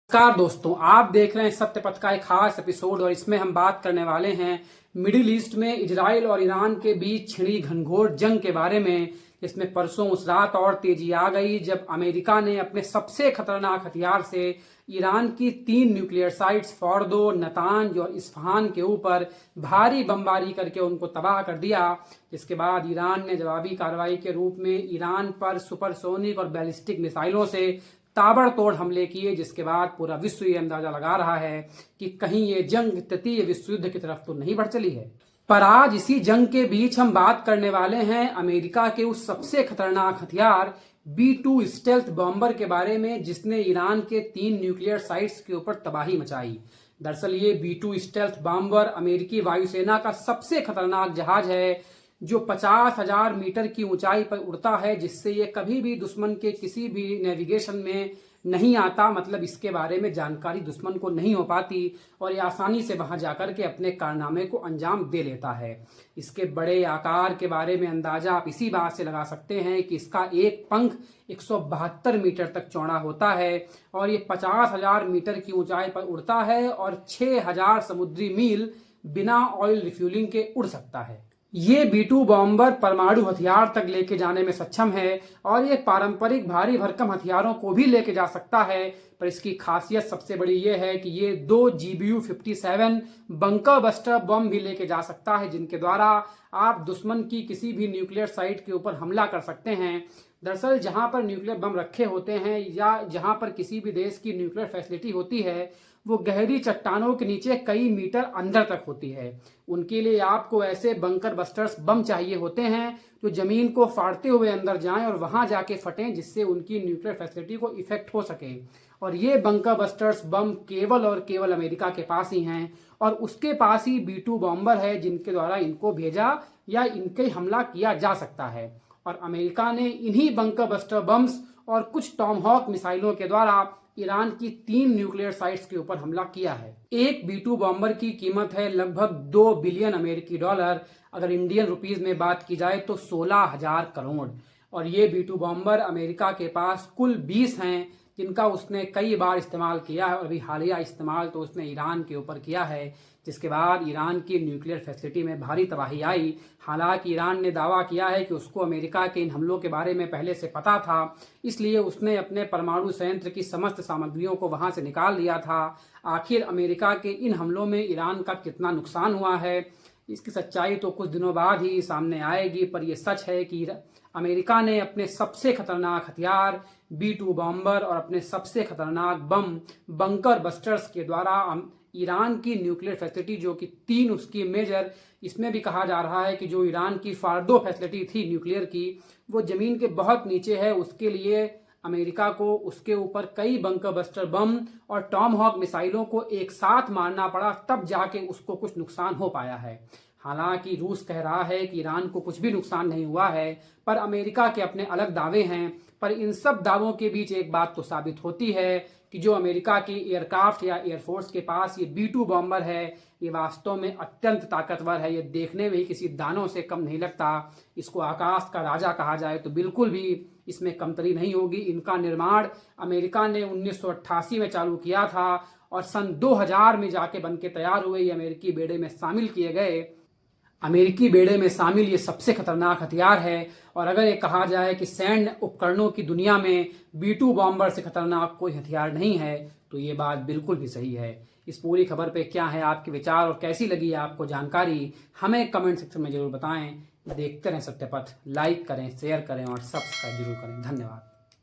नमस्कार दोस्तों, आप देख रहे हैं सत्यपथ का एक खास एपिसोड और इसमें हम बात करने वाले हैं मिडिल ईस्ट में इजराइल और ईरान के बीच छिड़ी घनघोर जंग के बारे में। इसमें परसों उस रात और तेजी आ गई जब अमेरिका ने अपने सबसे खतरनाक हथियार से ईरान की 3 न्यूक्लियर साइट्स फॉर्दो, नतांज और इस्फहान के ऊपर भारी बमबारी करके उनको तबाह कर दिया। जिसके बाद ईरान ने जवाबी कार्रवाई के रूप में ईरान पर सुपरसोनिक और बैलिस्टिक मिसाइलों से ताबड़तोड़ हमले किए, जिसके बाद पूरा विश्व ये अंदाजा लगा रहा है कि कहीं ये जंग तृतीय विश्व युद्ध की तरफ तो नहीं बढ़ चली है। पर आज इसी जंग के बीच हम बात करने वाले हैं अमेरिका के उस सबसे खतरनाक हथियार B2 स्टेल्थ बॉम्बर के बारे में, जिसने ईरान के 3 न्यूक्लियर साइट्स के ऊपर तबाही मचाई। दरअसल ये B2 स्टेल्थ बॉम्बर अमेरिकी वायुसेना का सबसे खतरनाक जहाज है जो 50,000 मीटर की ऊंचाई पर उड़ता है, जिससे ये कभी भी दुश्मन के किसी भी नेविगेशन में नहीं आता। मतलब इसके बारे में जानकारी दुश्मन को नहीं हो पाती और ये आसानी से वहां जाकर के अपने कारनामे को अंजाम दे लेता है। इसके बड़े आकार के बारे में अंदाजा आप इसी बात से लगा सकते हैं कि इसका एक पंख 172 मीटर तक चौड़ा होता है और ये 50,000 मीटर की ऊंचाई पर उड़ता है और 6,000 समुद्री मील बिना ऑयल रिफ्यूलिंग के उड़ सकता है। ये B2 बॉम्बर परमाणु हथियार तक लेके जाने में सक्षम है और ये पारंपरिक भारी भरकम हथियारों को भी लेके जा सकता है। पर इसकी खासियत सबसे बड़ी ये है कि ये 2 GBU-57 बंकर बस्टर बम भी लेके जा सकता है, जिनके द्वारा आप दुश्मन की किसी भी न्यूक्लियर साइट के ऊपर हमला कर सकते हैं। दरअसल जहां पर न्यूक्लियर बम रखे होते हैं या जहां पर किसी भी देश की न्यूक्लियर फैसिलिटी होती है, वो गहरी चट्टानों के नीचे कई मीटर अंदर तक होती है। उनके लिए आपको ऐसे बंकर बस्टर्स बम चाहिए होते हैं जो जमीन को फाड़ते हुए अंदर जाएं और वहां जाके फटें, जिससे उनकी न्यूक्लियर फैसिलिटी को इफेक्ट हो सके। और ये बंकर बस्टर्स बम केवल और केवल अमेरिका के पास ही हैं और उसके पास ही B2 बॉम्बर है, जिनके द्वारा इनको भेजा या इनके हमला किया जा सकता है। और अमेरिका ने इन्हीं बंकर बस्टर बम्स और कुछ टॉमहॉक मिसाइलों के द्वारा ईरान की 3 न्यूक्लियर साइट्स के ऊपर हमला किया है। एक B2 बॉम्बर की कीमत है लगभग 2 बिलियन अमेरिकी डॉलर। अगर इंडियन रुपीस में बात की जाए तो 16,000 करोड़। और ये B2 बॉम्बर अमेरिका के पास कुल 20 हैं, जिनका उसने कई बार इस्तेमाल किया है और अभी हालिया इस्तेमाल तो उसने ईरान के ऊपर किया है, जिसके बाद ईरान की न्यूक्लियर फैसिलिटी में भारी तबाही आई। हालांकि ईरान ने दावा किया है कि उसको अमेरिका के इन हमलों के बारे में पहले से पता था, इसलिए उसने अपने परमाणु संयंत्र की समस्त सामग्रियों को वहां से निकाल लिया था। आखिर अमेरिका के इन हमलों में ईरान का कितना नुकसान हुआ है, इसकी सच्चाई तो कुछ दिनों बाद ही सामने आएगी। पर यह सच है कि अमेरिका ने अपने सबसे खतरनाक हथियार B2 बॉम्बर और अपने सबसे खतरनाक बम बंकर बस्टर्स के द्वारा ईरान की न्यूक्लियर फैसिलिटी, जो कि 3 उसकी मेजर, इसमें भी कहा जा रहा है कि जो ईरान की फार्दो फैसिलिटी थी न्यूक्लियर की, वो जमीन के बहुत नीचे है। उसके लिए अमेरिका को उसके ऊपर कई बंकर बस्टर बम और टॉमहॉक मिसाइलों को एक साथ मारना पड़ा, तब जाके उसको कुछ नुकसान हो पाया है। हालांकि रूस कह रहा है कि ईरान को कुछ भी नुकसान नहीं हुआ है, पर अमेरिका के अपने अलग दावे हैं। पर इन सब दावों के बीच एक बात तो साबित होती है कि जो अमेरिका की एयरक्राफ्ट या एयरफोर्स के पास ये B2 बॉम्बर है, ये वास्तव में अत्यंत ताकतवर है। ये देखने में ही किसी दानों से कम नहीं लगता। इसको आकाश का राजा कहा जाए तो बिल्कुल भी इसमें कमतरी नहीं होगी। इनका निर्माण अमेरिका ने 1988 में चालू किया था और सन 2000 में जाके बन के तैयार हुए। ये अमेरिकी बेड़े में शामिल किए गए। अमेरिकी बेड़े में शामिल ये सबसे खतरनाक हथियार है। और अगर ये कहा जाए कि सैन्य उपकरणों की दुनिया में B2 बॉम्बर से खतरनाक कोई हथियार नहीं है, तो ये बात बिल्कुल भी सही है। इस पूरी खबर पे क्या है आपके विचार और कैसी लगी आपको जानकारी, हमें कमेंट सेक्शन में जरूर बताएं। देखते रहें सत्यपथ, लाइक करें, शेयर करें और सब्सक्राइब जरूर करें। धन्यवाद।